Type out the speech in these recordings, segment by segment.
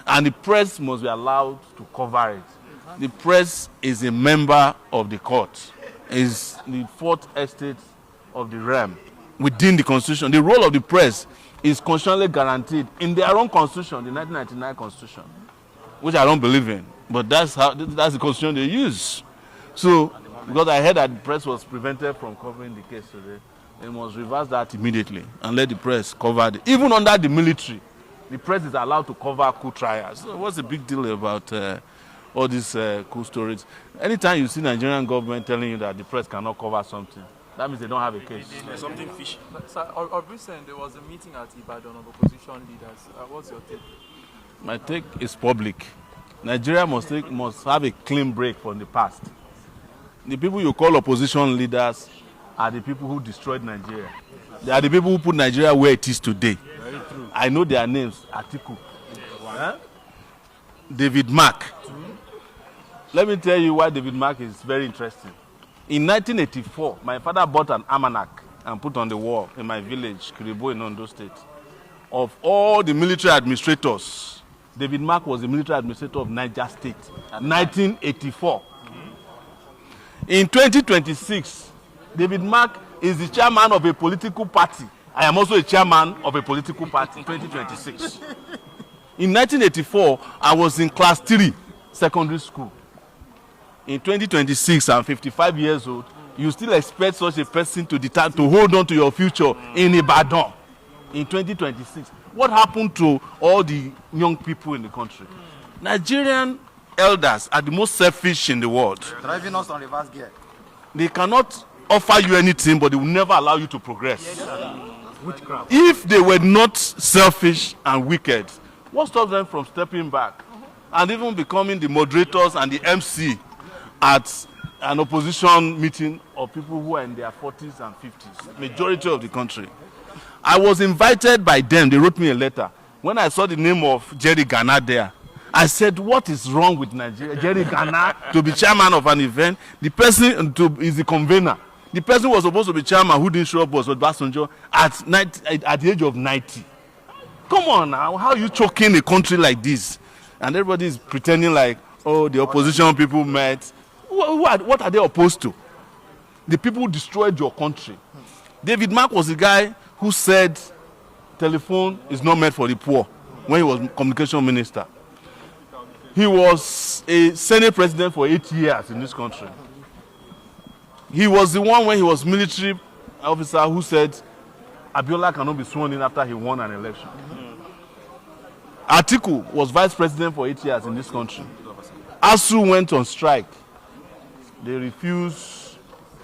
And the press must be allowed to cover it. The press is a member of the court, is the fourth estate of the realm within the constitution. The role of the press is constitutionally guaranteed in their own constitution, the 1999 constitution, which I don't believe in, but that's the constitution they use. So, because I heard that the press was prevented from covering the case today, they must reverse that immediately and let the press cover it. Even under the military, the press is allowed to cover coup trials. So what's the big deal about all these coup stories? Anytime you see Nigerian government telling you that the press cannot cover something, that means they don't have a case. There's something fishy. Sir, of recent, there was a meeting at Ibadan of opposition leaders. What's your take? My take is public. Nigeria must have a clean break from the past. The people you call opposition leaders are the people who destroyed Nigeria. They are the people who put Nigeria where it is today. Very true. I know their names. Atiku. David Mark. Let me tell you why David Mark is very interesting. In 1984, my father bought an almanac and put on the wall in my village, Kiribo in Ondo State. Of all the military administrators, David Mark was the military administrator of Niger State, 1984. In 2026, David Mark is the chairman of a political party. I am also a chairman of a political party, 2026. In 1984, I was in class 3, secondary school. In 2026, I'm 55 years old. You still expect such a person to hold on to your future in Ibadan in 2026. What happened to all the young people in the country? Nigerian elders are the most selfish in the world. Driving us on reverse gear. They cannot offer you anything, but they will never allow you to progress. Witchcraft. If they were not selfish and wicked, what stops them from stepping back and even becoming the moderators and the MC at an opposition meeting of people who are in their 40s and 50s, majority of the country? I was invited by them. They wrote me a letter. When I saw the name of Jerry Ghana there, I said, what is wrong with Nigeria? Jerry Ghana to be chairman of an event. The person is the convener. The person who was supposed to be chairman who didn't show up was Obasanjo at the age of 90. Come on now, how are you choking a country like this? And everybody is pretending like, oh, the opposition people met. What are they opposed to? The people who destroyed your country. David Mark was the guy who said telephone is not meant for the poor when he was communication minister. He was a Senate president for 8 years in this country. He was the one when he was military officer who said Abiola cannot be sworn in after he won an election. Atiku was vice president for 8 years in this country. ASU went on strike. They refused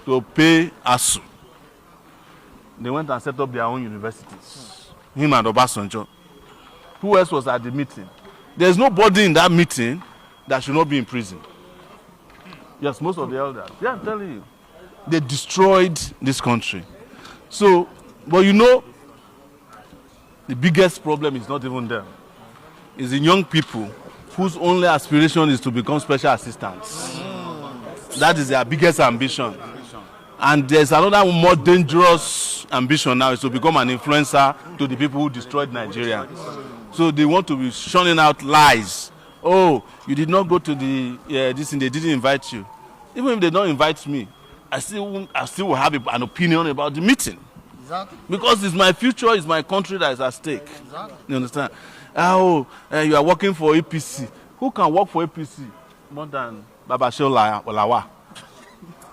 to pay ASU. They went and set up their own universities. Him and Obasanjo. Who else was at the meeting? There's nobody in that meeting that should not be in prison. Yes, most of the elders. Yeah, I'm telling you. They destroyed this country. So, but you know, the biggest problem is not even them. It's the young people whose only aspiration is to become special assistants. That is their biggest ambition. And there's another more dangerous ambition now, is to become an influencer to the people who destroyed Nigeria. So they want to be shunning out lies. Oh, you did not go to the this thing, they didn't invite you. Even if they don't invite me, I still will have an opinion about the meeting. Exactly. Because it's my future, it's my country that is at stake. Exactly. You understand? Oh, you are working for APC. Who can work for APC more than Babashola Olawa?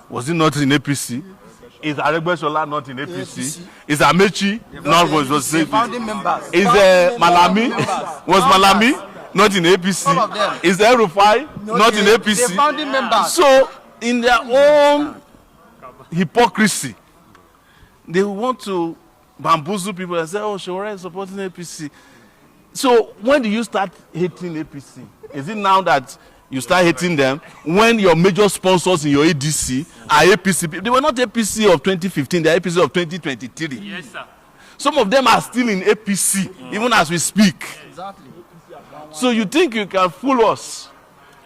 Was he not in APC? Is Aregbesola not in APC? Is Amechi not was the founding members? Is Malami was Malami not in APC? Is Rufai not in APC? The founding members. So in their own hypocrisy, they want to bamboozle people and say, oh, Sowore is supporting APC. So when do you start hating APC? Is it now that you start hating them when your major sponsors in your ADC are APC? They were not APC of 2015, they are APC of 2023. Yes, sir. Some of them are still in APC, even as we speak. Exactly. So you think you can fool us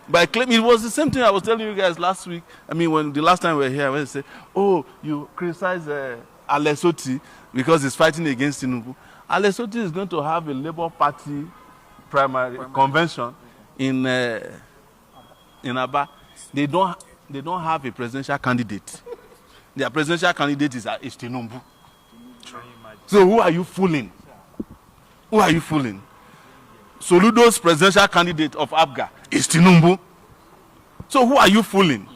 by claiming? It was the same thing I was telling you guys last week. I mean, when the last time we were here, when they said, oh, you criticize Alesoti because he's fighting against Tinubu. Alesoti is going to have a Labour Party primary convention in Aba, they don't have a presidential candidate. Their presidential candidate is Tinubu. So who are you fooling? Who are you fooling? Soludo's presidential candidate of Abga is Tinubu. So who are you fooling?